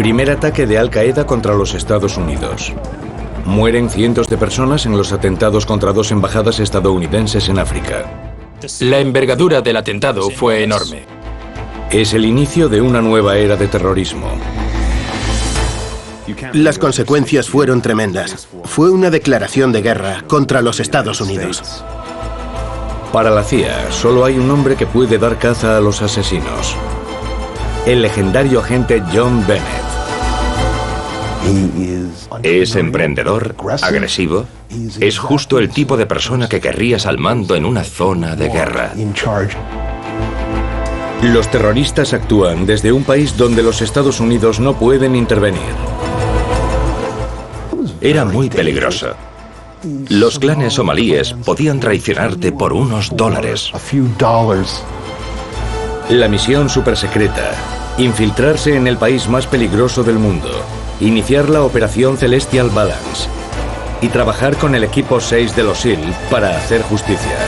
Primer ataque de Al-Qaeda contra los Estados Unidos. Mueren cientos de personas en los atentados contra 2 embajadas estadounidenses en África. La envergadura del atentado fue enorme. Es el inicio de una nueva era de terrorismo. Las consecuencias fueron tremendas. Fue una declaración de guerra contra los Estados Unidos. Para la CIA, solo hay un hombre que puede dar caza a los asesinos. El legendario agente John Bennett. Es emprendedor, agresivo. Es justo el tipo de persona que querrías al mando en una zona de guerra. Los terroristas actúan desde un país donde los Estados Unidos no pueden intervenir. Era muy peligroso. Los clanes somalíes podían traicionarte por unos dólares. La misión supersecreta: infiltrarse en el país más peligroso del mundo, iniciar la Operación Celestial Balance y trabajar con el equipo 6 de los SEAL para hacer justicia.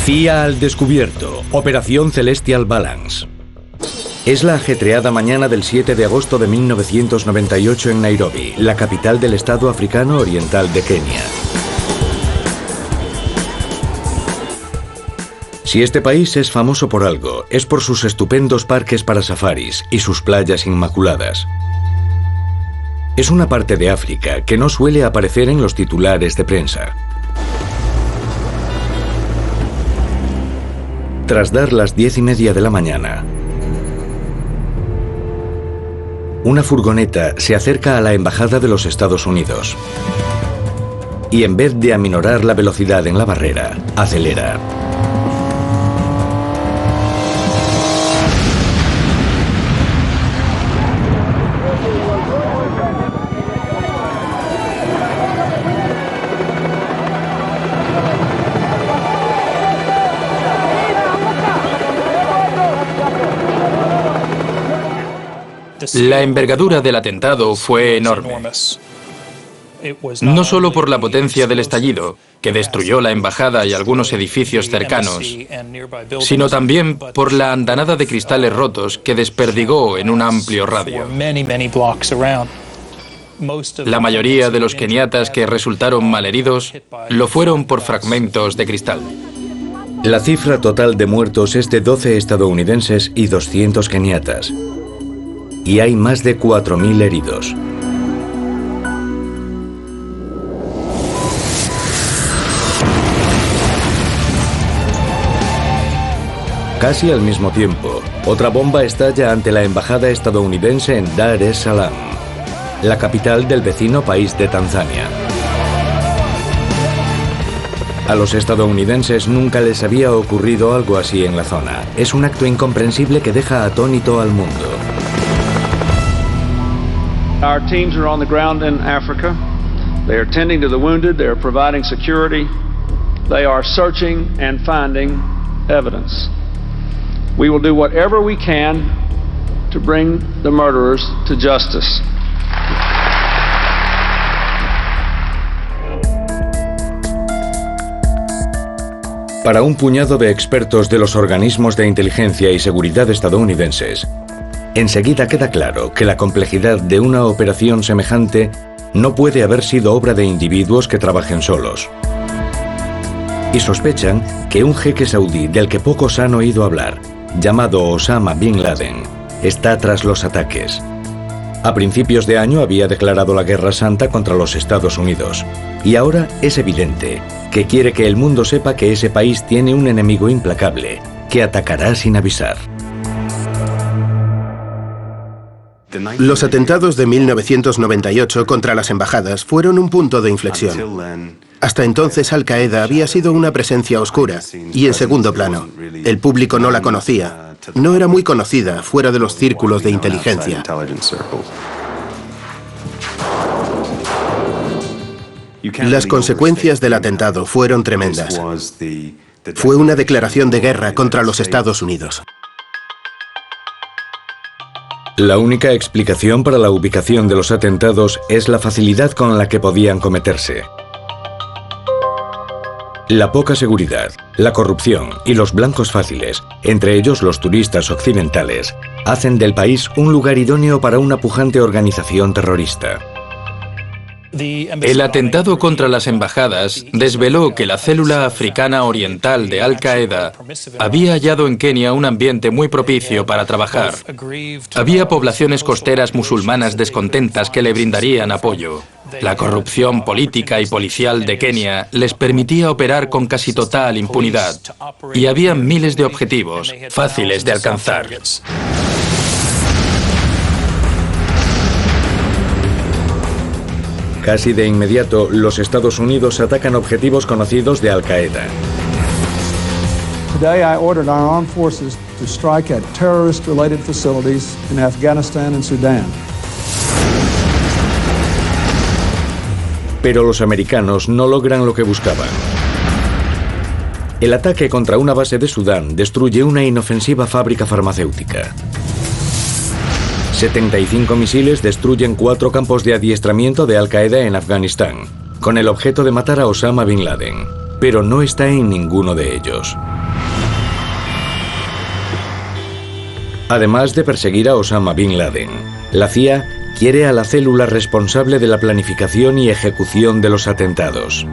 CIA al descubierto, Operación Celestial Balance. Es la ajetreada mañana del 7 de agosto de 1998 en Nairobi, la capital del estado africano oriental de Kenia. Si este país es famoso por algo, es por sus estupendos parques para safaris y sus playas inmaculadas. Es una parte de África que no suele aparecer en los titulares de prensa. Tras dar las 10:30 de la mañana, una furgoneta se acerca a la embajada de los Estados Unidos y en vez de aminorar la velocidad en la barrera, acelera. La envergadura del atentado fue enorme. No solo por la potencia del estallido, que destruyó la embajada y algunos edificios cercanos, sino también por la andanada de cristales rotos que desperdigó en un amplio radio. La mayoría de los keniatas que resultaron malheridos lo fueron por fragmentos de cristal. La cifra total de muertos es de 12 estadounidenses y 200 keniatas. Y hay más de 4.000 heridos. Casi al mismo tiempo, otra bomba estalla ante la embajada estadounidense en Dar es Salaam, la capital del vecino país de Tanzania. A los estadounidenses nunca les había ocurrido algo así en la zona. Es un acto incomprensible que deja atónito al mundo. Our teams are on the ground in Africa. They are tending to the wounded. They are providing security. They are searching and finding evidence. We will do whatever we can to bring the murderers to justice. Para un puñado de expertos de los organismos de inteligencia y seguridad estadounidenses, enseguida queda claro que la complejidad de una operación semejante no puede haber sido obra de individuos que trabajen solos. Y sospechan que un jeque saudí del que pocos han oído hablar, llamado Osama Bin Laden, está tras los ataques. A principios de año había declarado la guerra santa contra los Estados Unidos. Y ahora es evidente que quiere que el mundo sepa que ese país tiene un enemigo implacable, que atacará sin avisar. Los atentados de 1998 contra las embajadas fueron un punto de inflexión. Hasta entonces Al-Qaeda había sido una presencia oscura y en segundo plano. El público no la conocía. No era muy conocida fuera de los círculos de inteligencia. Las consecuencias del atentado fueron tremendas. Fue una declaración de guerra contra los Estados Unidos. La única explicación para la ubicación de los atentados es la facilidad con la que podían cometerse. La poca seguridad, la corrupción y los blancos fáciles, entre ellos los turistas occidentales, hacen del país un lugar idóneo para una pujante organización terrorista. El atentado contra las embajadas desveló que la célula africana oriental de Al-Qaeda había hallado en Kenia un ambiente muy propicio para trabajar. Había poblaciones costeras musulmanas descontentas que le brindarían apoyo. La corrupción política y policial de Kenia les permitía operar con casi total impunidad. Y había miles de objetivos fáciles de alcanzar. Casi de inmediato, los Estados Unidos atacan objetivos conocidos de Al-Qaeda. Today I ordered our armed forces to strike at terrorist-related facilities in Afghanistan and Sudan. Pero los americanos no logran lo que buscaban. El ataque contra una base de Sudán destruye una inofensiva fábrica farmacéutica. 75 misiles destruyen 4 campos de adiestramiento de Al-Qaeda en Afganistán, con el objeto de matar a Osama Bin Laden, pero no está en ninguno de ellos. Además de perseguir a Osama Bin Laden, la CIA quiere a la célula responsable de la planificación y ejecución de los atentados.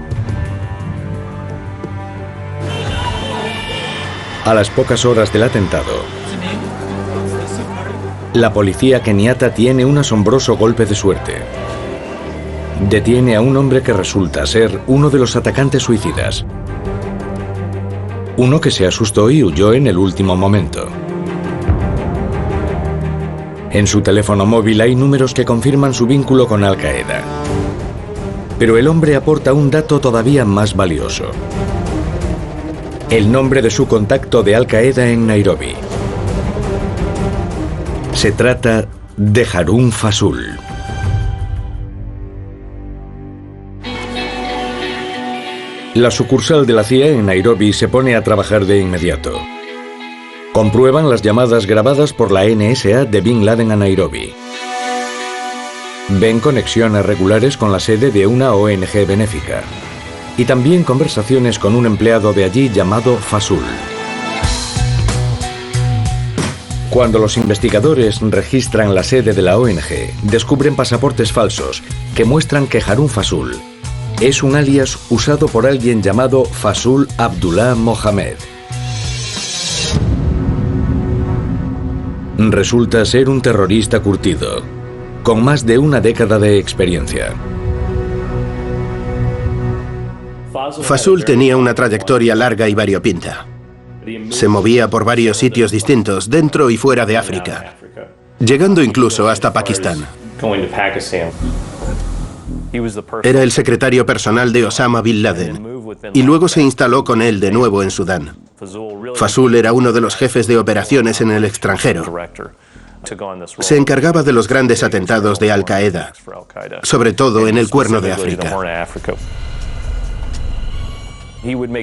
A las pocas horas del atentado, la policía keniata tiene un asombroso golpe de suerte. Detiene a un hombre que resulta ser uno de los atacantes suicidas. Uno que se asustó y huyó en el último momento. En su teléfono móvil hay números que confirman su vínculo con Al-Qaeda. Pero el hombre aporta un dato todavía más valioso: el nombre de su contacto de Al-Qaeda en Nairobi. Se trata de Harun Fasul. La sucursal de la CIA en Nairobi se pone a trabajar de inmediato. Comprueban las llamadas grabadas por la NSA de Bin Laden a Nairobi. Ven conexiones regulares con la sede de una ONG benéfica. Y también conversaciones con un empleado de allí llamado Fasul. Cuando los investigadores registran la sede de la ONG, descubren pasaportes falsos que muestran que Harun Fasul es un alias usado por alguien llamado Fasul Abdullah Mohamed. Resulta ser un terrorista curtido, con más de una década de experiencia. Fasul tenía una trayectoria larga y variopinta. Se movía por varios sitios distintos, dentro y fuera de África, llegando incluso hasta Pakistán. Era el secretario personal de Osama Bin Laden y luego se instaló con él de nuevo en Sudán. Fasul era uno de los jefes de operaciones en el extranjero. Se encargaba de los grandes atentados de Al-Qaeda, sobre todo en el Cuerno de África.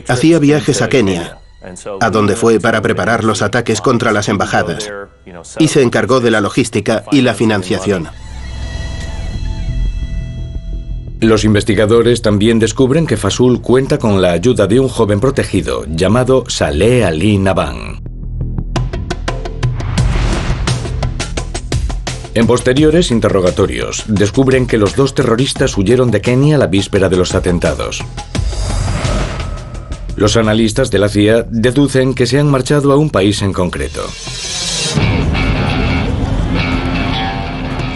Hacía viajes a Kenia, a donde fue para preparar los ataques contra las embajadas, y se encargó de la logística y la financiación. Los investigadores también descubren que Fasul cuenta con la ayuda de un joven protegido llamado Saleh Ali Naban. En posteriores interrogatorios, descubren que los dos terroristas huyeron de Kenia la víspera de los atentados. Los analistas de la CIA deducen que se han marchado a un país en concreto.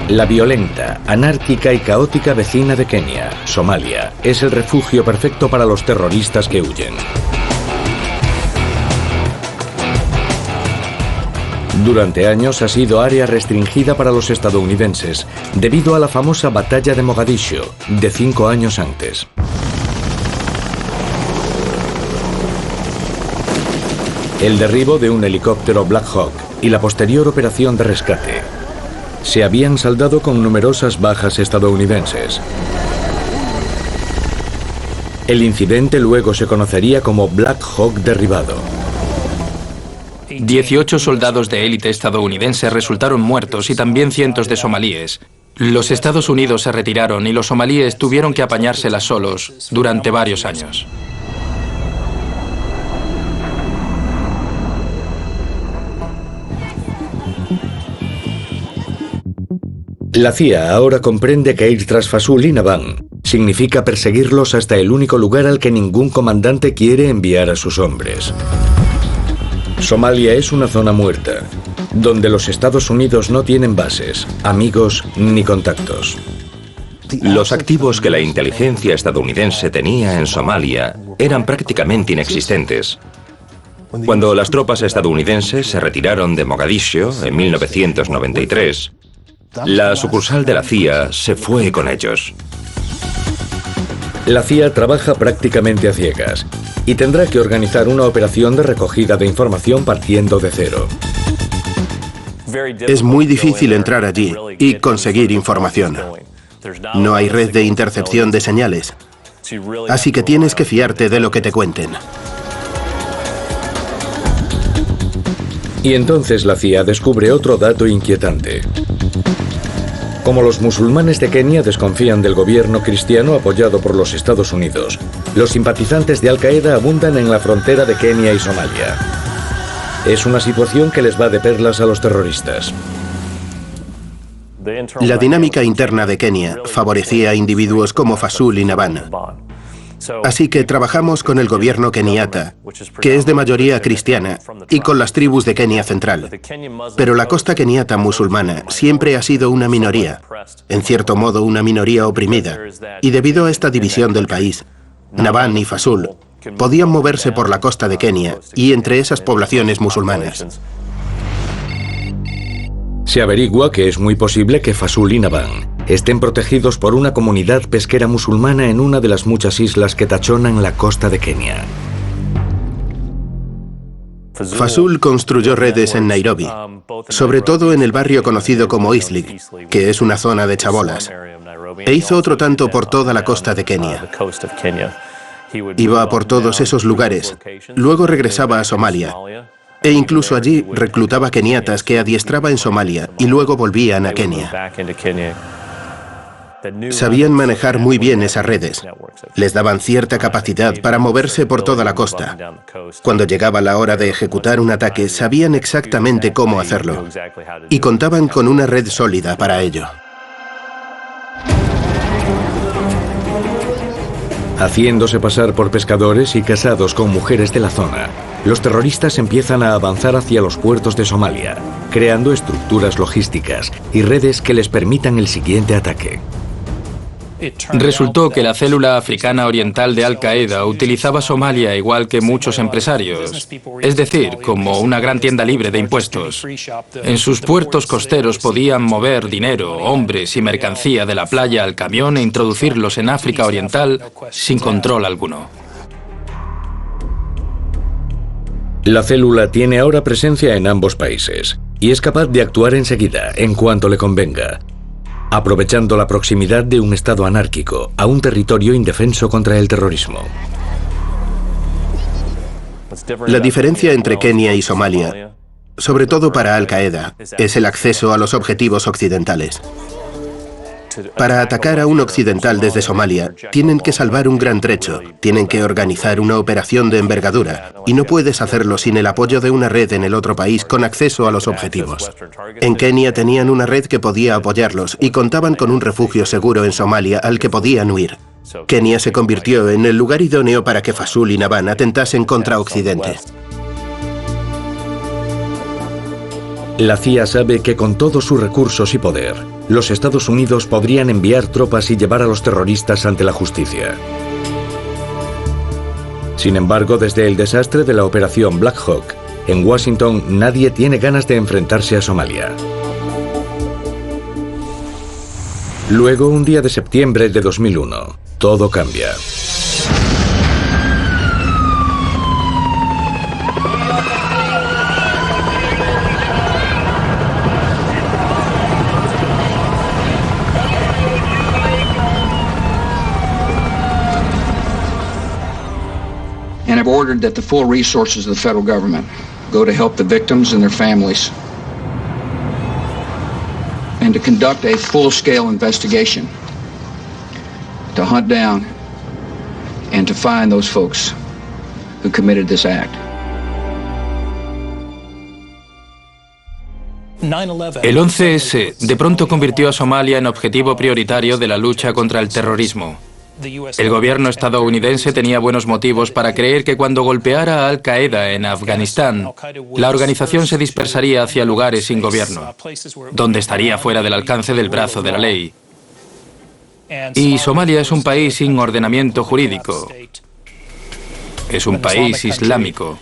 La violenta, anárquica y caótica vecina de Kenia, Somalia, es el refugio perfecto para los terroristas que huyen. Durante años ha sido área restringida para los estadounidenses, debido a la famosa batalla de Mogadiscio, de 5 años antes. El derribo de un helicóptero Black Hawk y la posterior operación de rescate se habían saldado con numerosas bajas estadounidenses. El incidente luego se conocería como Black Hawk derribado. 18 soldados de élite estadounidenses resultaron muertos y también cientos de somalíes. Los Estados Unidos se retiraron y los somalíes tuvieron que apañárselas solos durante varios años. La CIA ahora comprende que ir tras Fasool y Nabhan significa perseguirlos hasta el único lugar al que ningún comandante quiere enviar a sus hombres. Somalia es una zona muerta, donde los Estados Unidos no tienen bases, amigos ni contactos. Los activos que la inteligencia estadounidense tenía en Somalia eran prácticamente inexistentes. Cuando las tropas estadounidenses se retiraron de Mogadiscio en 1993, la sucursal de la CIA se fue con ellos. La CIA trabaja prácticamente a ciegas y tendrá que organizar una operación de recogida de información partiendo de cero. Es muy difícil entrar allí y conseguir información. No hay red de intercepción de señales, así que tienes que fiarte de lo que te cuenten. Y entonces la CIA descubre otro dato inquietante. Como los musulmanes de Kenia desconfían del gobierno cristiano apoyado por los Estados Unidos, los simpatizantes de Al-Qaeda abundan en la frontera de Kenia y Somalia. Es una situación que les va de perlas a los terroristas. La dinámica interna de Kenia favorecía a individuos como Fasool y Nabhan. Así que trabajamos con el gobierno keniata, que es de mayoría cristiana, y con las tribus de Kenia central. Pero la costa keniata musulmana siempre ha sido una minoría, en cierto modo una minoría oprimida, y debido a esta división del país, Nabhan y Fasool podían moverse por la costa de Kenia y entre esas poblaciones musulmanas. Se averigua que es muy posible que Fasool y Nabhan estén protegidos por una comunidad pesquera musulmana en una de las muchas islas que tachonan la costa de Kenia. Fasool construyó redes en Nairobi, sobre todo en el barrio conocido como Eastleigh, que es una zona de chabolas, e hizo otro tanto por toda la costa de Kenia. Iba por todos esos lugares, luego regresaba a Somalia, e incluso allí reclutaba keniatas que adiestraba en Somalia y luego volvían a Kenia. Sabían manejar muy bien esas redes. Les daban cierta capacidad para moverse por toda la costa. Cuando llegaba la hora de ejecutar un ataque, sabían exactamente cómo hacerlo. Y contaban con una red sólida para ello. Haciéndose pasar por pescadores y casados con mujeres de la zona, los terroristas empiezan a avanzar hacia los puertos de Somalia, creando estructuras logísticas y redes que les permitan el siguiente ataque. Resultó que la célula africana oriental de Al-Qaeda utilizaba Somalia igual que muchos empresarios, es decir, como una gran tienda libre de impuestos. En sus puertos costeros podían mover dinero, hombres y mercancía de la playa al camión e introducirlos en África Oriental sin control alguno. La célula tiene ahora presencia en ambos países y es capaz de actuar enseguida, en cuanto le convenga, aprovechando la proximidad de un estado anárquico a un territorio indefenso contra el terrorismo. La diferencia entre Kenia y Somalia, sobre todo para Al-Qaeda, es el acceso a los objetivos occidentales. Para atacar a un occidental desde Somalia, tienen que salvar un gran trecho, tienen que organizar una operación de envergadura, y no puedes hacerlo sin el apoyo de una red en el otro país con acceso a los objetivos. En Kenia tenían una red que podía apoyarlos y contaban con un refugio seguro en Somalia al que podían huir. Kenia se convirtió en el lugar idóneo para que Fasool y Nabhan atentasen contra Occidente. La CIA sabe que con todos sus recursos y poder, los Estados Unidos podrían enviar tropas y llevar a los terroristas ante la justicia. Sin embargo, desde el desastre de la operación Black Hawk, en Washington nadie tiene ganas de enfrentarse a Somalia. Luego, un día de septiembre de 2001, todo cambia. And have ordered that the full resources of the federal government go to help the victims and their families, and to conduct a full-scale investigation to hunt down and to find those folks who committed this act. El 11S de pronto convirtió a Somalia en objetivo prioritario de la lucha contra el terrorismo. El gobierno estadounidense tenía buenos motivos para creer que cuando golpeara a Al-Qaeda en Afganistán, la organización se dispersaría hacia lugares sin gobierno, donde estaría fuera del alcance del brazo de la ley. Y Somalia es un país sin ordenamiento jurídico. Es un país islámico.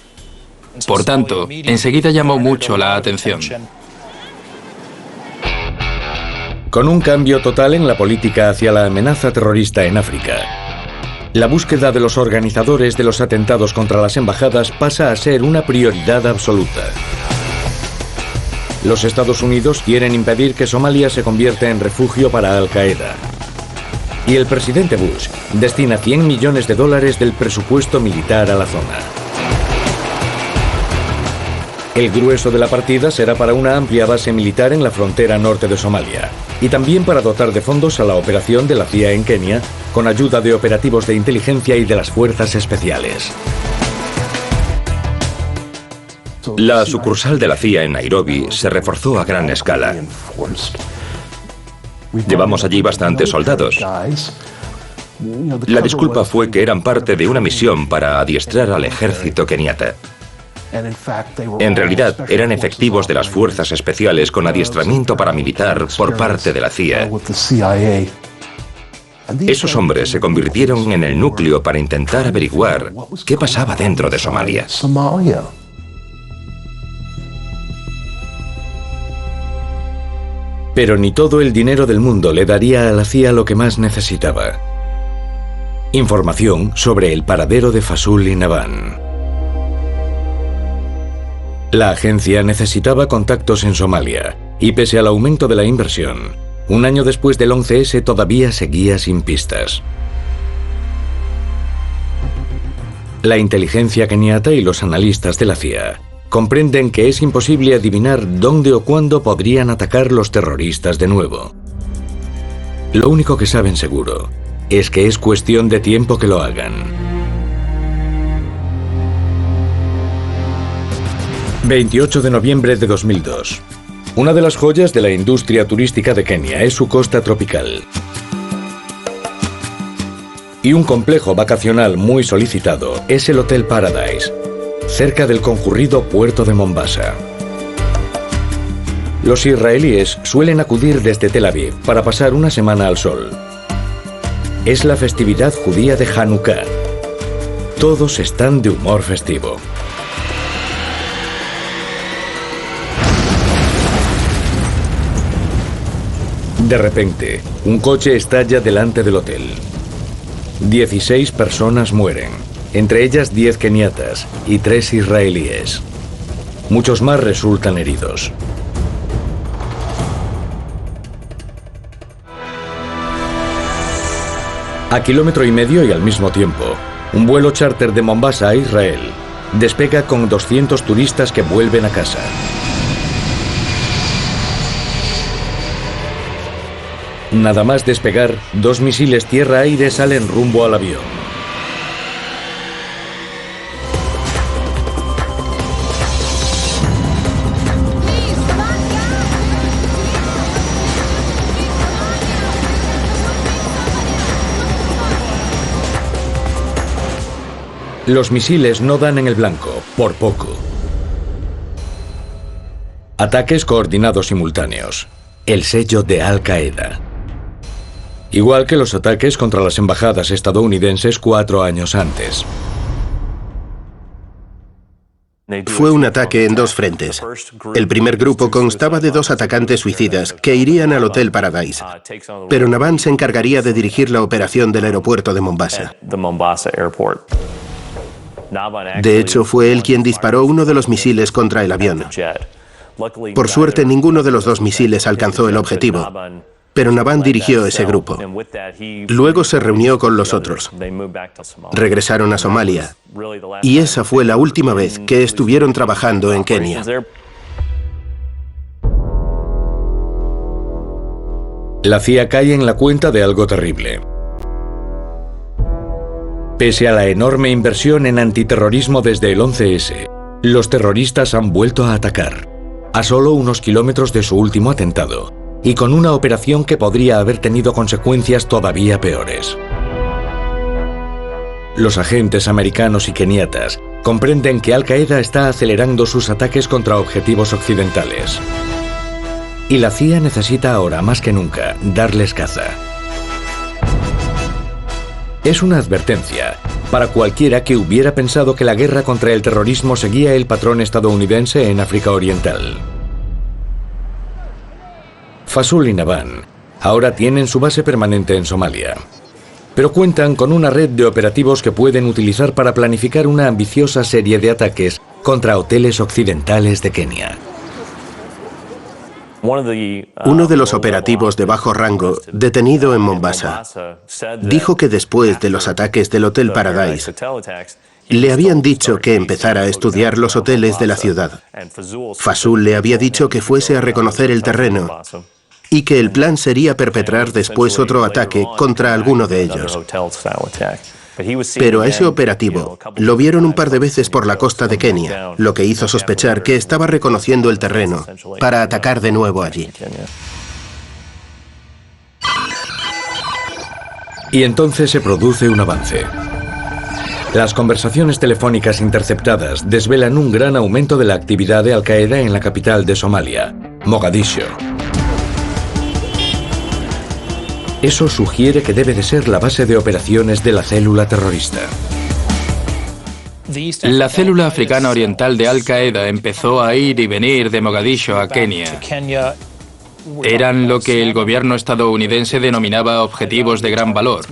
Por tanto, enseguida llamó mucho la atención. Con un cambio total en la política hacia la amenaza terrorista en África, la búsqueda de los organizadores de los atentados contra las embajadas pasa a ser una prioridad absoluta. Los Estados Unidos quieren impedir que Somalia se convierta en refugio para Al-Qaeda. Y el presidente Bush destina $100 millones del presupuesto militar a la zona. El grueso de la partida será para una amplia base militar en la frontera norte de Somalia y también para dotar de fondos a la operación de la CIA en Kenia con ayuda de operativos de inteligencia y de las fuerzas especiales. La sucursal de la CIA en Nairobi se reforzó a gran escala. Llevamos allí bastantes soldados. La disculpa fue que eran parte de una misión para adiestrar al ejército keniata. En realidad, eran efectivos de las fuerzas especiales con adiestramiento paramilitar por parte de la CIA. Esos hombres se convirtieron en el núcleo para intentar averiguar qué pasaba dentro de Somalia. Pero ni todo el dinero del mundo le daría a la CIA lo que más necesitaba: información sobre el paradero de Fasoul y Naban. La agencia necesitaba contactos en Somalia, y pese al aumento de la inversión, un año después del 11S todavía seguía sin pistas. La inteligencia keniata y los analistas de la CIA comprenden que es imposible adivinar dónde o cuándo podrían atacar los terroristas de nuevo. Lo único que saben seguro es que es cuestión de tiempo que lo hagan. 28 de noviembre de 2002. Una de las joyas de la industria turística de Kenia es su costa tropical. Y un complejo vacacional muy solicitado es el Hotel Paradise, cerca del concurrido puerto de Mombasa. Los israelíes suelen acudir desde Tel Aviv para pasar una semana al sol. Es la festividad judía de Hanukkah. Todos están de humor festivo. De repente, un coche estalla delante del hotel. 16 personas mueren, entre ellas 10 keniatas y 3 israelíes. Muchos más resultan heridos. A 1,5 kilómetros y al mismo tiempo, un vuelo charter de Mombasa a Israel despega con 200 turistas que vuelven a casa. Nada más despegar, 2 misiles tierra-aire salen rumbo al avión. Los misiles no dan en el blanco, por poco. Ataques coordinados simultáneos. El sello de Al-Qaeda. Igual que los ataques contra las embajadas estadounidenses 4 años antes. Fue un ataque en 2 frentes. El primer grupo constaba de 2 atacantes suicidas que irían al Hotel Paradise, pero Naban se encargaría de dirigir la operación del aeropuerto de Mombasa. De hecho, fue él quien disparó uno de los misiles contra el avión. Por suerte, ninguno de los 2 misiles alcanzó el objetivo, pero Nabhan dirigió ese grupo. Luego se reunió con los otros. Regresaron a Somalia, y esa fue la última vez que estuvieron trabajando en Kenia. La CIA cae en la cuenta de algo terrible. Pese a la enorme inversión en antiterrorismo desde el 11S, los terroristas han vuelto a atacar, a solo unos kilómetros de su último atentado, y con una operación que podría haber tenido consecuencias todavía peores. Los agentes americanos y keniatas comprenden que Al-Qaeda está acelerando sus ataques contra objetivos occidentales. Y la CIA necesita ahora, más que nunca, darles caza. Es una advertencia para cualquiera que hubiera pensado que la guerra contra el terrorismo seguía el patrón estadounidense en África Oriental. Fasool y Nabhan ahora tienen su base permanente en Somalia, pero cuentan con una red de operativos que pueden utilizar para planificar una ambiciosa serie de ataques contra hoteles occidentales de Kenia. Uno de los operativos de bajo rango, detenido en Mombasa, dijo que después de los ataques del Hotel Paradise, le habían dicho que empezara a estudiar los hoteles de la ciudad. Fasool le había dicho que fuese a reconocer el terreno y que el plan sería perpetrar después otro ataque contra alguno de ellos. Pero a ese operativo lo vieron un par de veces por la costa de Kenia, lo que hizo sospechar que estaba reconociendo el terreno para atacar de nuevo allí. Y entonces se produce un avance. Las conversaciones telefónicas interceptadas desvelan un gran aumento de la actividad de Al-Qaeda en la capital de Somalia, Mogadiscio. Eso sugiere que debe de ser la base de operaciones de la célula terrorista. La célula africana oriental de Al-Qaeda empezó a ir y venir de Mogadiscio a Kenia. Eran lo que el gobierno estadounidense denominaba objetivos de gran valor,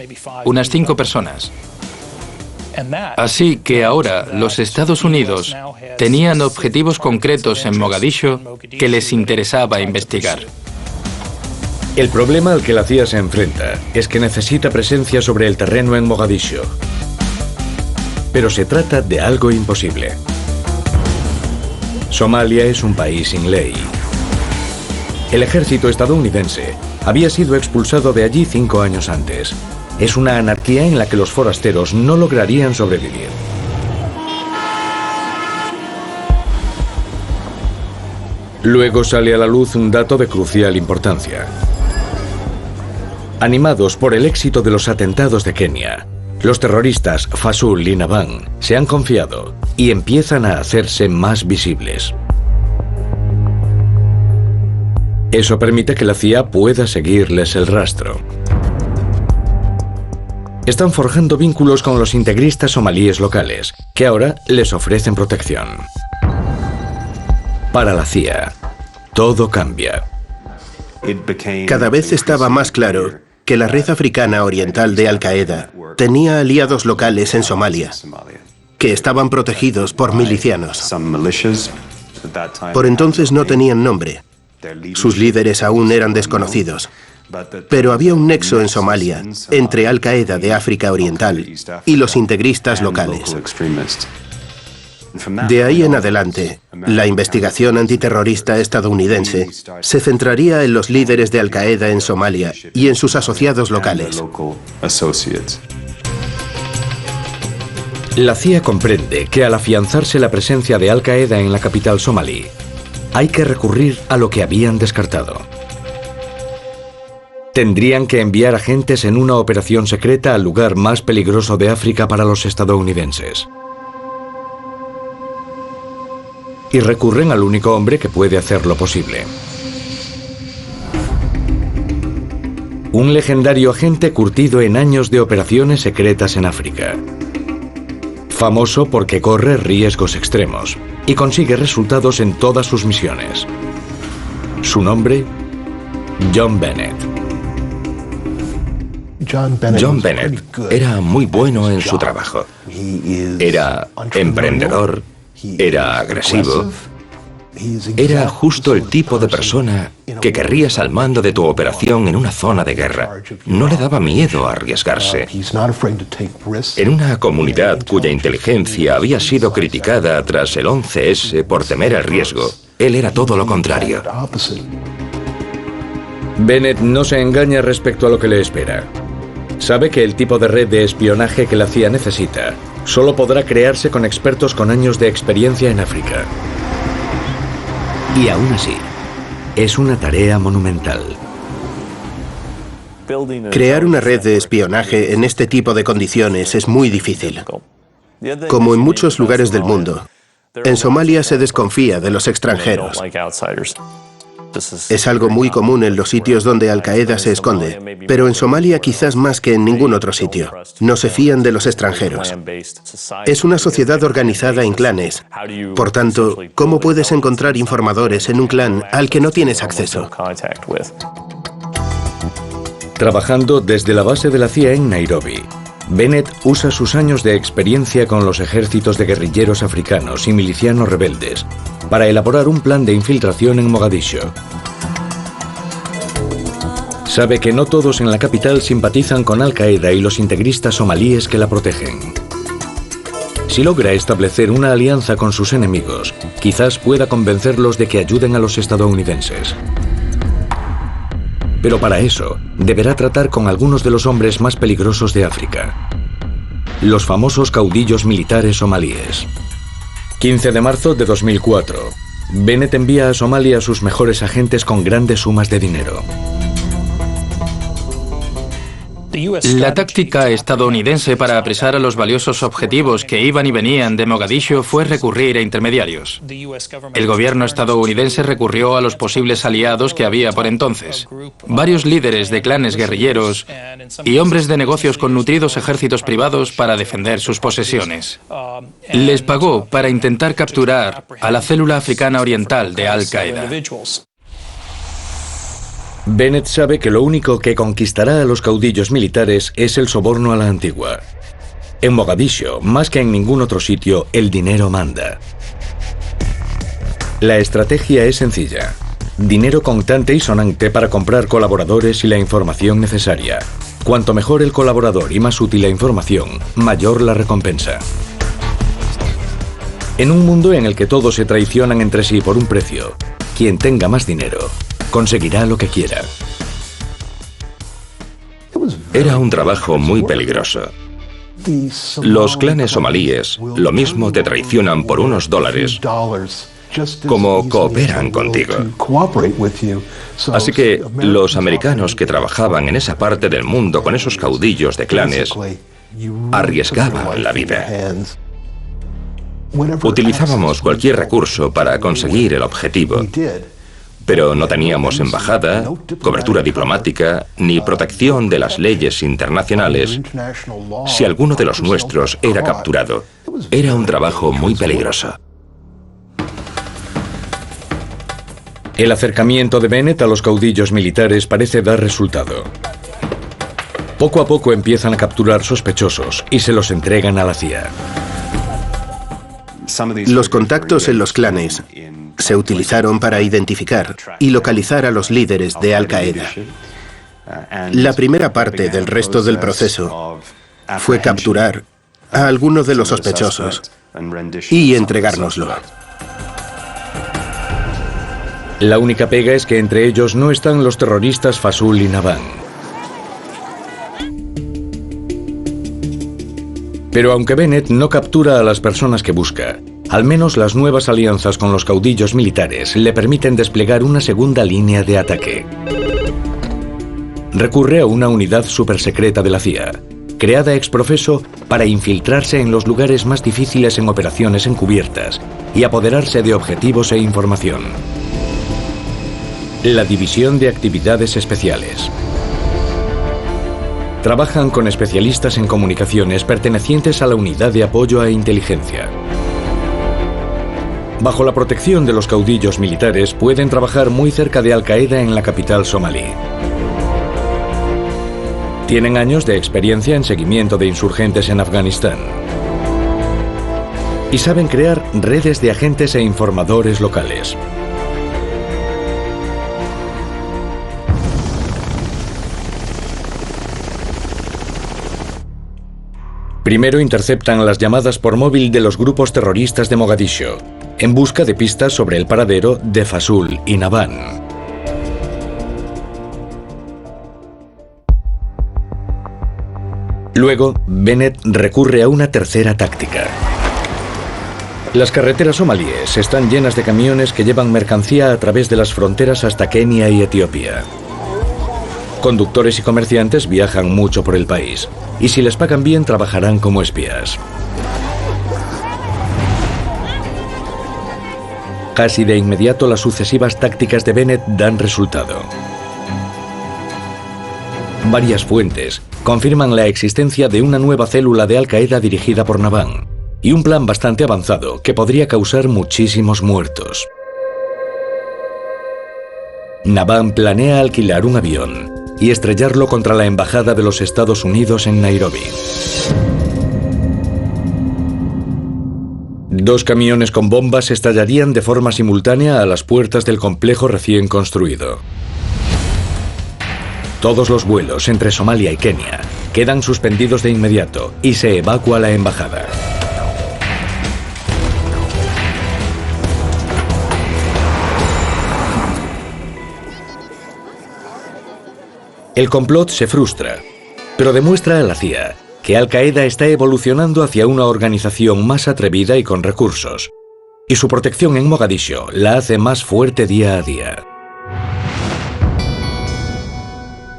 unas 5 personas. Así que ahora los Estados Unidos tenían objetivos concretos en Mogadiscio que les interesaba investigar. El problema al que la CIA se enfrenta es que necesita presencia sobre el terreno en Mogadiscio. Pero se trata de algo imposible. Somalia es un país sin ley. El ejército estadounidense había sido expulsado de allí 5 años antes. Es una anarquía en la que los forasteros no lograrían sobrevivir. Luego sale a la luz un dato de crucial importancia. Animados por el éxito de los atentados de Kenia, los terroristas Fasool y Nabhan se han confiado y empiezan a hacerse más visibles. Eso permite que la CIA pueda seguirles el rastro. Están forjando vínculos con los integristas somalíes locales, que ahora les ofrecen protección. Para la CIA, todo cambia. Cada vez estaba más claro que la red africana oriental de Al-Qaeda tenía aliados locales en Somalia, que estaban protegidos por milicianos. Por entonces no tenían nombre. Sus líderes aún eran desconocidos. Pero había un nexo en Somalia entre Al-Qaeda de África Oriental y los integristas locales. De ahí en adelante, la investigación antiterrorista estadounidense se centraría en los líderes de Al-Qaeda en Somalia y en sus asociados locales. La CIA comprende que al afianzarse la presencia de Al-Qaeda en la capital somalí, hay que recurrir a lo que habían descartado. Tendrían que enviar agentes en una operación secreta al lugar más peligroso de África para los estadounidenses. Y recurren al único hombre que puede hacerlo posible. Un legendario agente curtido en años de operaciones secretas en África. Famoso porque corre riesgos extremos y consigue resultados en todas sus misiones. Su nombre, John Bennett. John Bennett era muy bueno en su trabajo. Era emprendedor, era agresivo Era justo el tipo de persona que querrías al mando de tu operación en una zona de guerra. No le daba miedo a arriesgarse. En una comunidad cuya inteligencia había sido criticada tras el 11S por temer el riesgo, él era todo lo contrario. Bennett no se engaña respecto a lo que le espera. Sabe que el tipo de red de espionaje que la CIA necesita solo podrá crearse con expertos con años de experiencia en África. Y aún así, es una tarea monumental. Crear una red de espionaje en este tipo de condiciones es muy difícil. Como en muchos lugares del mundo, en Somalia se desconfía de los extranjeros. Es algo muy común en los sitios donde Al-Qaeda se esconde, pero en Somalia quizás más que en ningún otro sitio. No se fían de los extranjeros. Es una sociedad organizada en clanes. Por tanto, ¿cómo puedes encontrar informadores en un clan al que no tienes acceso? Trabajando desde la base de la CIA en Nairobi, Bennett usa sus años de experiencia con los ejércitos de guerrilleros africanos y milicianos rebeldes para elaborar un plan de infiltración en Mogadiscio. Sabe que no todos en la capital simpatizan con Al-Qaeda y los integristas somalíes que la protegen. Si logra establecer una alianza con sus enemigos, quizás pueda convencerlos de que ayuden a los estadounidenses. Pero para eso, deberá tratar con algunos de los hombres más peligrosos de África. Los famosos caudillos militares somalíes. 15 de marzo de 2004. Bennett envía a Somalia a sus mejores agentes con grandes sumas de dinero. La táctica estadounidense para apresar a los valiosos objetivos que iban y venían de Mogadiscio fue recurrir a intermediarios. El gobierno estadounidense recurrió a los posibles aliados que había por entonces, varios líderes de clanes guerrilleros y hombres de negocios con nutridos ejércitos privados para defender sus posesiones. Les pagó para intentar capturar a la célula africana oriental de Al-Qaeda. Bennett sabe que lo único que conquistará a los caudillos militares es el soborno a la antigua. En Mogadiscio, más que en ningún otro sitio, el dinero manda. La estrategia es sencilla. Dinero contante y sonante para comprar colaboradores y la información necesaria. Cuanto mejor el colaborador y más útil la información, mayor la recompensa. En un mundo en el que todos se traicionan entre sí por un precio, quien tenga más dinero conseguirá lo que quiera. Era un trabajo muy peligroso. Los clanes somalíes lo mismo te traicionan por unos dólares como cooperan contigo. Así que los americanos que trabajaban en esa parte del mundo con esos caudillos de clanes arriesgaban la vida. Utilizábamos cualquier recurso para conseguir el objetivo. Pero no teníamos embajada, cobertura diplomática, ni protección de las leyes internacionales si alguno de los nuestros era capturado. Era un trabajo muy peligroso. El acercamiento de Bennett a los caudillos militares parece dar resultado. Poco a poco empiezan a capturar sospechosos y se los entregan a la CIA. Los contactos en los clanes se utilizaron para identificar y localizar a los líderes de Al-Qaeda. La primera parte del resto del proceso fue capturar a algunos de los sospechosos y entregárnoslo. La única pega es que entre ellos no están los terroristas Fasul y Naban. Pero aunque Bennett no captura a las personas que busca, al menos las nuevas alianzas con los caudillos militares le permiten desplegar una segunda línea de ataque. Recurre a una unidad supersecreta de la CIA, creada ex profeso para infiltrarse en los lugares más difíciles en operaciones encubiertas y apoderarse de objetivos e información. La División de Actividades Especiales. Trabajan con especialistas en comunicaciones pertenecientes a la Unidad de Apoyo a Inteligencia. Bajo la protección de los caudillos militares, pueden trabajar muy cerca de Al-Qaeda en la capital somalí. Tienen años de experiencia en seguimiento de insurgentes en Afganistán. y saben crear redes de agentes e informadores locales. Primero interceptan las llamadas por móvil de los grupos terroristas de Mogadiscio, en busca de pistas sobre el paradero de Fasul y Naban. Luego, Bennett recurre a una tercera táctica. Las carreteras somalíes están llenas de camiones que llevan mercancía a través de las fronteras hasta Kenia y Etiopía. Conductores y comerciantes viajan mucho por el país, y si les pagan bien trabajarán como espías. Casi de inmediato las sucesivas tácticas de Bennett dan resultado. Varias fuentes confirman la existencia de una nueva célula de Al-Qaeda dirigida por Naban y un plan bastante avanzado que podría causar muchísimos muertos. Naban planea alquilar un avión y estrellarlo contra la embajada de los Estados Unidos en Nairobi. 2 camiones con bombas estallarían de forma simultánea a las puertas del complejo recién construido. Todos los vuelos entre Somalia y Kenia quedan suspendidos de inmediato y se evacúa la embajada. El complot se frustra, pero demuestra a la CIA que Al-Qaeda está evolucionando hacia una organización más atrevida y con recursos, y su protección en Mogadiscio la hace más fuerte día a día.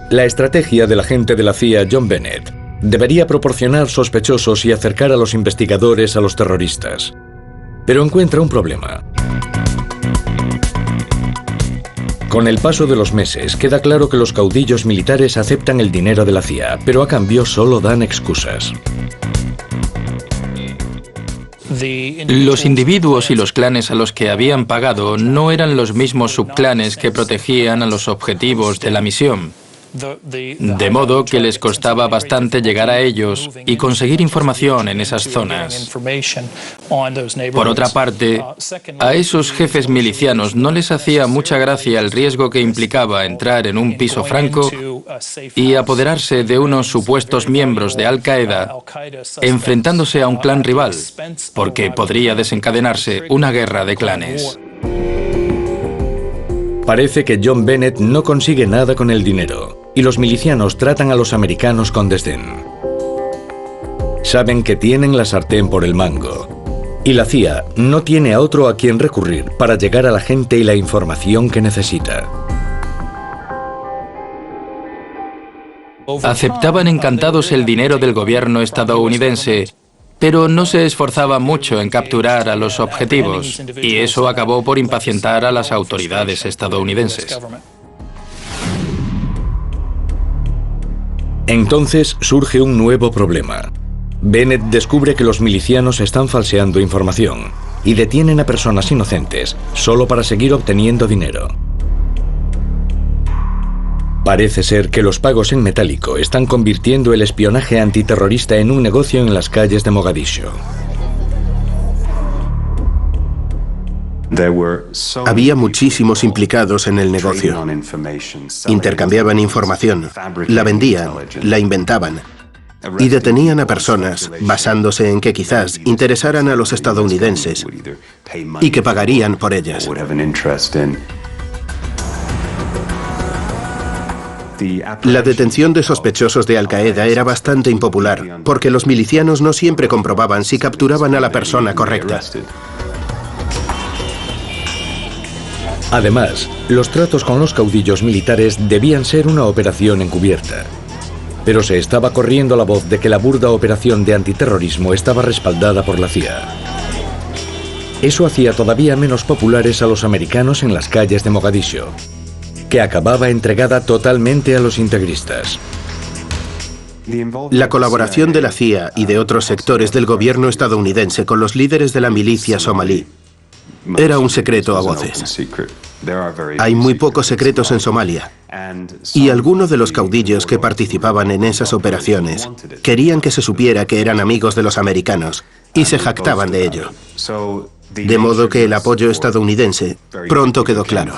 La estrategia del agente de la CIA John Bennett debería proporcionar sospechosos y acercar a los investigadores a los terroristas, pero encuentra un problema. Con el paso de los meses, queda claro que los caudillos militares aceptan el dinero de la CIA, pero a cambio solo dan excusas. Los individuos y los clanes a los que habían pagado no eran los mismos subclanes que protegían a los objetivos de la misión. De modo que les costaba bastante llegar a ellos y conseguir información en esas zonas. Por otra parte, a esos jefes milicianos no les hacía mucha gracia el riesgo que implicaba entrar en un piso franco y apoderarse de unos supuestos miembros de Al-Qaeda enfrentándose a un clan rival, porque podría desencadenarse una guerra de clanes. Parece que John Bennett no consigue nada con el dinero, y los milicianos tratan a los americanos con desdén. Saben que tienen la sartén por el mango, y la CIA no tiene a otro a quien recurrir para llegar a la gente y la información que necesita. Aceptaban encantados el dinero del gobierno estadounidense, pero no se esforzaban mucho en capturar a los objetivos, y eso acabó por impacientar a las autoridades estadounidenses. Entonces surge un nuevo problema. Bennett descubre que los milicianos están falseando información y detienen a personas inocentes solo para seguir obteniendo dinero. Parece ser que los pagos en metálico están convirtiendo el espionaje antiterrorista en un negocio en las calles de Mogadiscio. Había muchísimos implicados en el negocio. Intercambiaban información, la vendían, la inventaban y detenían a personas basándose en que quizás interesaran a los estadounidenses y que pagarían por ellas. La detención de sospechosos de Al-Qaeda era bastante impopular, porque los milicianos no siempre comprobaban si capturaban a la persona correcta. Además, los tratos con los caudillos militares debían ser una operación encubierta. Pero se estaba corriendo la voz de que la burda operación de antiterrorismo estaba respaldada por la CIA. Eso hacía todavía menos populares a los americanos en las calles de Mogadiscio, que acababa entregada totalmente a los integristas. La colaboración de la CIA y de otros sectores del gobierno estadounidense con los líderes de la milicia somalí era un secreto a voces. Hay muy pocos secretos en Somalia, y algunos de los caudillos que participaban en esas operaciones querían que se supiera que eran amigos de los americanos y se jactaban de ello. De modo que el apoyo estadounidense pronto quedó claro.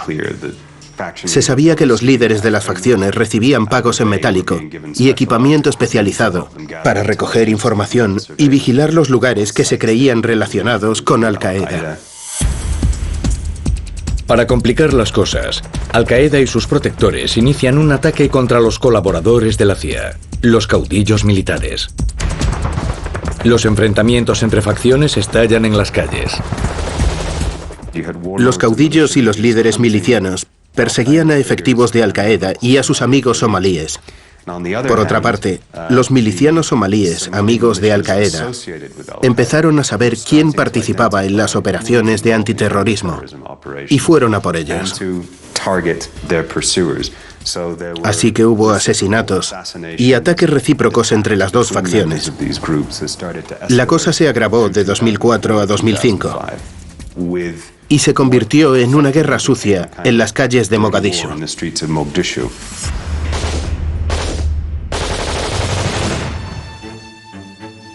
Se sabía que los líderes de las facciones recibían pagos en metálico y equipamiento especializado para recoger información y vigilar los lugares que se creían relacionados con Al-Qaeda. Para complicar las cosas, Al-Qaeda y sus protectores inician un ataque contra los colaboradores de la CIA, los caudillos militares. Los enfrentamientos entre facciones estallan en las calles. Los caudillos y los líderes milicianos perseguían a efectivos de Al-Qaeda y a sus amigos somalíes. Por otra parte, los milicianos somalíes, amigos de Al-Qaeda, empezaron a saber quién participaba en las operaciones de antiterrorismo y fueron a por ellos. Así que hubo asesinatos y ataques recíprocos entre las dos facciones. La cosa se agravó de 2004 a 2005 y se convirtió en una guerra sucia en las calles de Mogadiscio.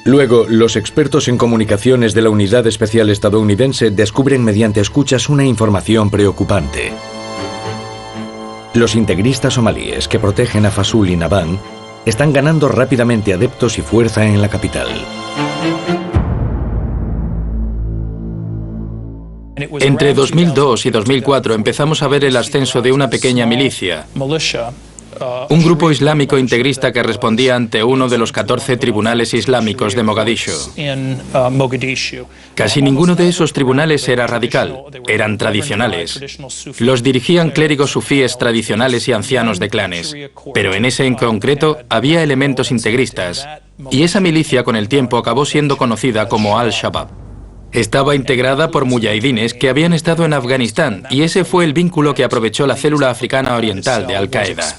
Luego, los expertos en comunicaciones de la Unidad Especial estadounidense descubren mediante escuchas una información preocupante. Los integristas somalíes que protegen a Fasul y Naban están ganando rápidamente adeptos y fuerza en la capital. Entre 2002 y 2004 empezamos a ver el ascenso de una pequeña milicia, un grupo islámico integrista que respondía ante uno de los 14 tribunales islámicos de Mogadiscio. Casi ninguno de esos tribunales era radical, eran tradicionales. Los dirigían clérigos sufíes tradicionales y ancianos de clanes, pero en ese en concreto había elementos integristas, y esa milicia con el tiempo acabó siendo conocida como Al-Shabaab. Estaba integrada por muyahidines que habían estado en Afganistán, y ese fue el vínculo que aprovechó la célula africana oriental de Al-Qaeda.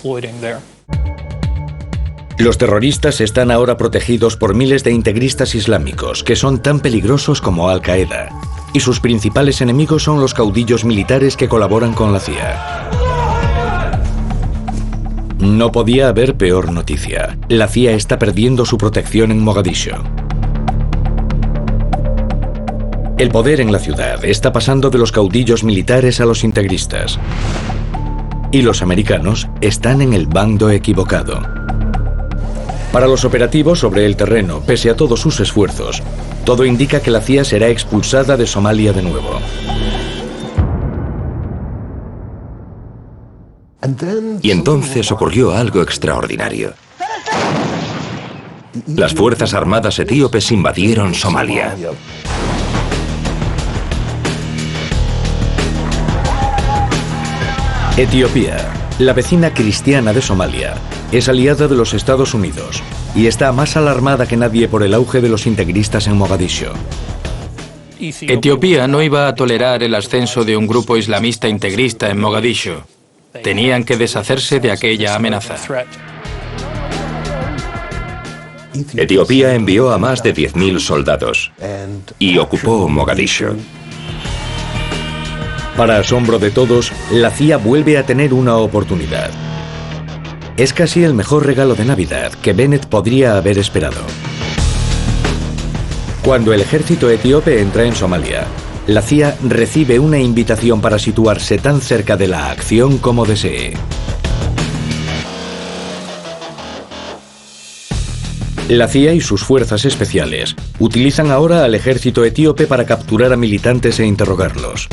Los terroristas están ahora protegidos por miles de integristas islámicos que son tan peligrosos como Al-Qaeda, y sus principales enemigos son los caudillos militares que colaboran con la CIA. No podía haber peor noticia. La CIA está perdiendo su protección en Mogadiscio. El poder en la ciudad está pasando de los caudillos militares a los integristas. Y los americanos están en el bando equivocado. Para los operativos sobre el terreno, pese a todos sus esfuerzos, todo indica que la CIA será expulsada de Somalia de nuevo. Y entonces ocurrió algo extraordinario. Las fuerzas armadas etíopes invadieron Somalia. Etiopía, la vecina cristiana de Somalia, es aliada de los Estados Unidos y está más alarmada que nadie por el auge de los integristas en Mogadiscio. Etiopía no iba a tolerar el ascenso de un grupo islamista integrista en Mogadiscio. Tenían que deshacerse de aquella amenaza. Etiopía envió a más de 10.000 soldados y ocupó Mogadiscio. Para asombro de todos, la CIA vuelve a tener una oportunidad. Es casi el mejor regalo de Navidad que Bennett podría haber esperado. Cuando el ejército etíope entra en Somalia, la CIA recibe una invitación para situarse tan cerca de la acción como desee. La CIA y sus fuerzas especiales utilizan ahora al ejército etíope para capturar a militantes e interrogarlos.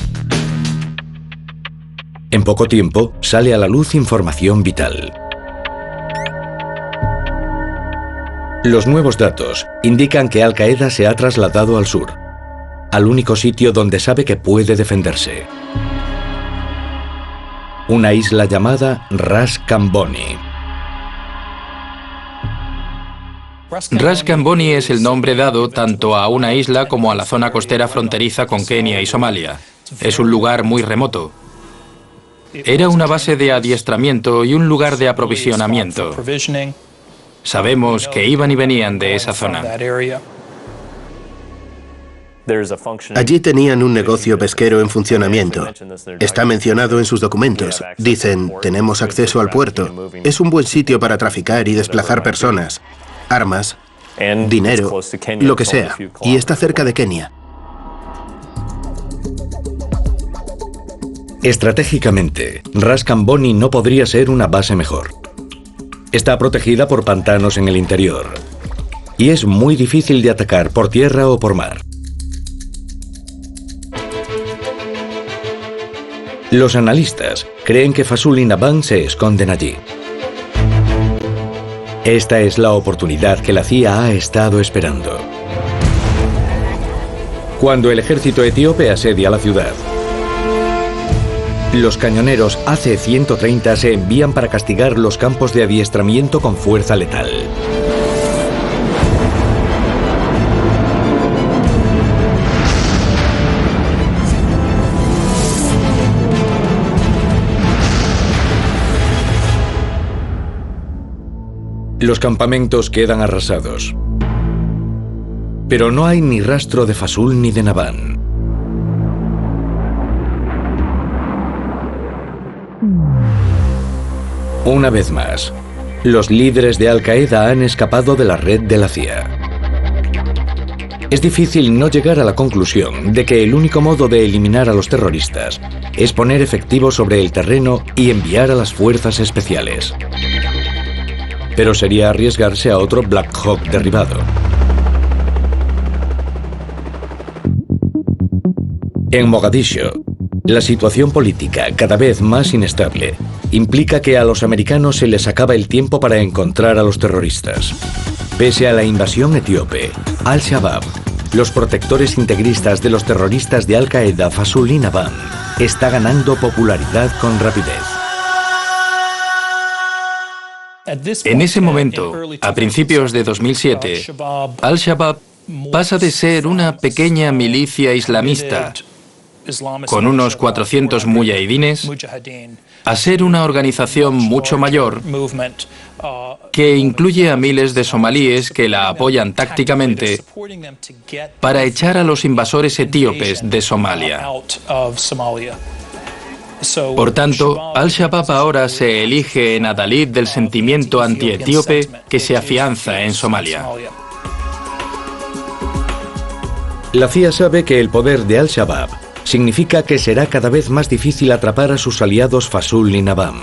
En poco tiempo, sale a la luz información vital. Los nuevos datos indican que Al-Qaeda se ha trasladado al sur, al único sitio donde sabe que puede defenderse. Una isla llamada Ras Kamboni. Ras Kamboni es el nombre dado tanto a una isla como a la zona costera fronteriza con Kenia y Somalia. Es un lugar muy remoto. Era una base de adiestramiento y un lugar de aprovisionamiento. Sabemos que iban y venían de esa zona. Allí tenían un negocio pesquero en funcionamiento. Está mencionado en sus documentos. Dicen, tenemos acceso al puerto. Es un buen sitio para traficar y desplazar personas, armas dinero, lo que sea, y está cerca de Kenia. Estratégicamente, Ras Kamboni no podría ser una base mejor. Está protegida por pantanos en el interior y es muy difícil de atacar por tierra o por mar. Los analistas creen que Fasool y Nabhan se esconden allí. Esta es la oportunidad que la CIA ha estado esperando. Cuando el ejército etíope asedia la ciudad, los cañoneros AC-130 se envían para castigar los campos de adiestramiento con fuerza letal. Los campamentos quedan arrasados. Pero no hay ni rastro de Fasool ni de Nabhan. Una vez más, los líderes de Al-Qaeda han escapado de la red de la CIA. Es difícil no llegar a la conclusión de que el único modo de eliminar a los terroristas es poner efectivos sobre el terreno y enviar a las fuerzas especiales. Pero sería arriesgarse a otro Black Hawk derribado. En Mogadiscio, la situación política, cada vez más inestable, implica que a los americanos se les acaba el tiempo para encontrar a los terroristas. Pese a la invasión etíope, Al-Shabaab, los protectores integristas de los terroristas de Al-Qaeda, Fasool y Nabhan, está ganando popularidad con rapidez. En ese momento, a principios de 2007, Al-Shabaab pasa de ser una pequeña milicia islamista con unos 400 mujahidines a ser una organización mucho mayor que incluye a miles de somalíes que la apoyan tácticamente para echar a los invasores etíopes de Somalia. Por tanto, Al-Shabaab ahora se elige en adalid del sentimiento antietíope que se afianza en Somalia. La CIA sabe que el poder de Al-Shabaab significa que será cada vez más difícil atrapar a sus aliados Fasool y Nabhan.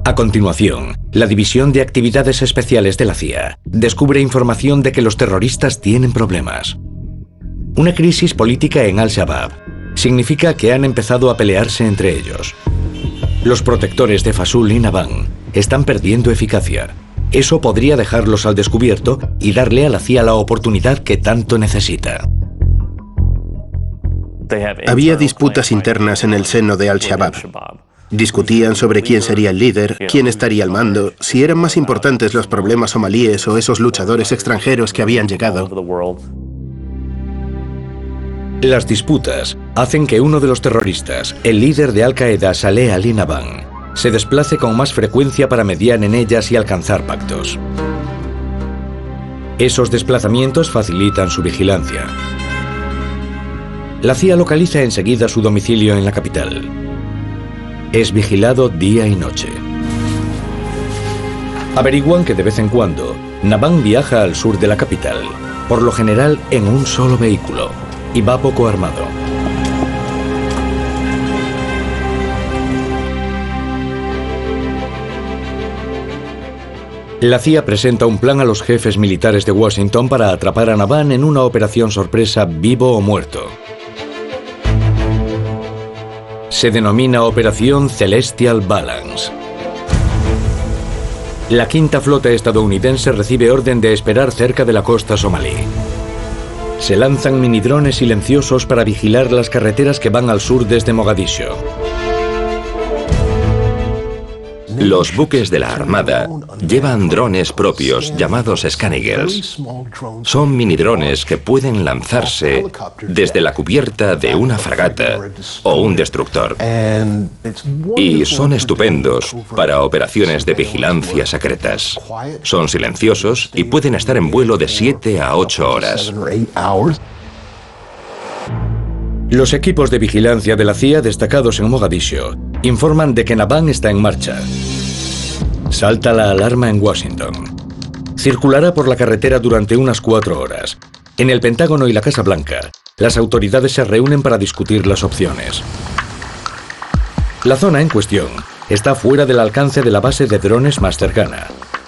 A continuación, la División de Actividades Especiales de la CIA descubre información de que los terroristas tienen problemas. Una crisis política en Al-Shabaab significa que han empezado a pelearse entre ellos. Los protectores de Fasool y Nabhan están perdiendo eficacia. Eso podría dejarlos al descubierto y darle a la CIA la oportunidad que tanto necesita. Había disputas internas en el seno de Al-Shabaab. Discutían sobre quién sería el líder, quién estaría al mando, si eran más importantes los problemas somalíes o esos luchadores extranjeros que habían llegado. Las disputas hacen que uno de los terroristas, el líder de Al-Qaeda, Saleh Ali Nabhan, se desplace con más frecuencia para mediar en ellas y alcanzar pactos. Esos desplazamientos facilitan su vigilancia. La CIA localiza enseguida su domicilio en la capital. Es vigilado día y noche. Averiguan que de vez en cuando Nabhan viaja al sur de la capital, por lo general en un solo vehículo, y va poco armado. La CIA presenta un plan a los jefes militares de Washington para atrapar a Nabhan en una operación sorpresa vivo o muerto. Se denomina Operación Celestial Balance. La quinta flota estadounidense recibe orden de esperar cerca de la costa somalí. Se lanzan minidrones silenciosos para vigilar las carreteras que van al sur desde Mogadiscio. Los buques de la Armada llevan drones propios llamados Scan-Eagles. Son minidrones que pueden lanzarse desde la cubierta de una fragata o un destructor. Y son estupendos para operaciones de vigilancia secretas. Son silenciosos y pueden estar en vuelo de 7 a 8 horas. Los equipos de vigilancia de la CIA destacados en Mogadiscio informan de que Nabhan está en marcha. Salta la alarma en Washington. Circulará por la carretera durante unas 4 horas. En el Pentágono y la Casa Blanca, las autoridades se reúnen para discutir las opciones. La zona en cuestión está fuera del alcance de la base de drones más cercana.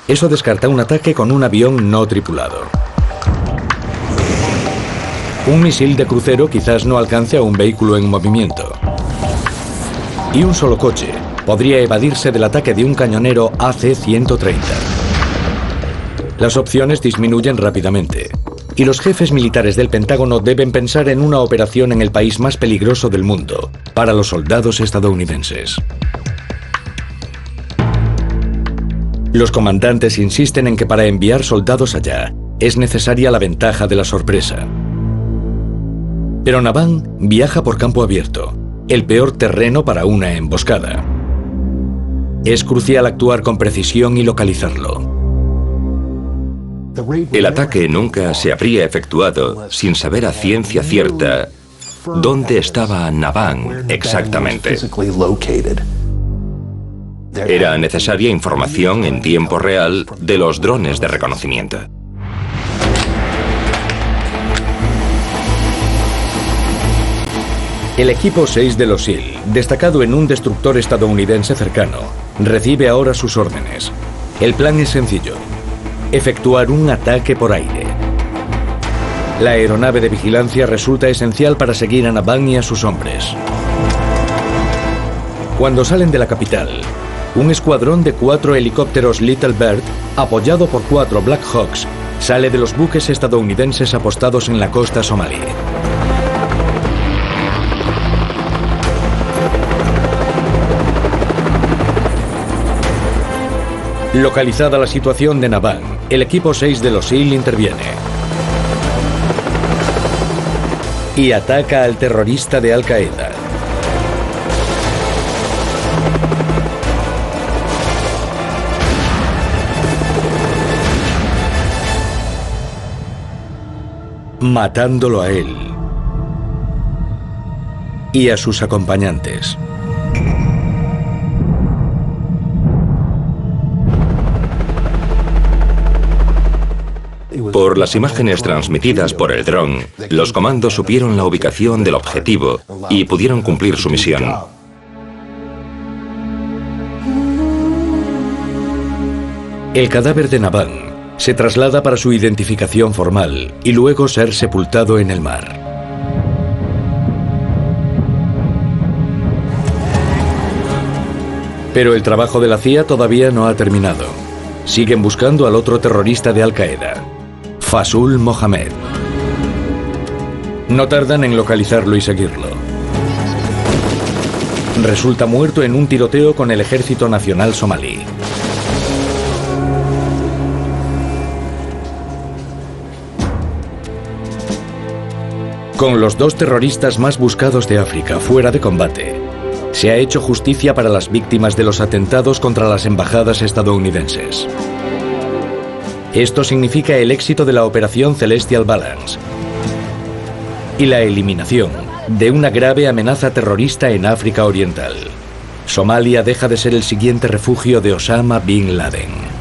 Eso descarta un ataque con un avión no tripulado. Un misil de crucero quizás no alcance a un vehículo en movimiento. Y un solo coche podría evadirse del ataque de un cañonero AC-130. Las opciones disminuyen rápidamente, y los jefes militares del Pentágono deben pensar en una operación en el país más peligroso del mundo para los soldados estadounidenses. Los comandantes insisten en que para enviar soldados allá es necesaria la ventaja de la sorpresa. Pero Navhan viaja por campo abierto, el peor terreno para una emboscada. Es crucial actuar con precisión y localizarlo. El ataque nunca se habría efectuado sin saber a ciencia cierta dónde estaba Navhan exactamente. Era necesaria información en tiempo real de los drones de reconocimiento. El equipo 6 de los SEAL, destacado en un destructor estadounidense cercano, recibe ahora sus órdenes. El plan es sencillo: efectuar un ataque por aire. La aeronave de vigilancia resulta esencial para seguir a Navhan y a sus hombres. Cuando salen de la capital, un escuadrón de 4 helicópteros Little Bird, apoyado por 4 Black Hawks, sale de los buques estadounidenses apostados en la costa somalí. Localizada la situación de Navhan, el equipo 6 de los SEAL interviene y ataca al terrorista de Al-Qaeda. Matándolo a él y a sus acompañantes. Por las imágenes transmitidas por el dron, los comandos supieron la ubicación del objetivo y pudieron cumplir su misión. El cadáver de Navhan se traslada para su identificación formal y luego ser sepultado en el mar. Pero el trabajo de la CIA todavía no ha terminado. Siguen buscando al otro terrorista de Al-Qaeda, Faisal Mohammed. No tardan en localizarlo y seguirlo. Resulta muerto en un tiroteo con el Ejército Nacional Somalí. Con los 2 terroristas más buscados de África fuera de combate, se ha hecho justicia para las víctimas de los atentados contra las embajadas estadounidenses. Esto significa el éxito de la Operación Celestial Balance y la eliminación de una grave amenaza terrorista en África Oriental. Somalia deja de ser el siguiente refugio de Osama Bin Laden.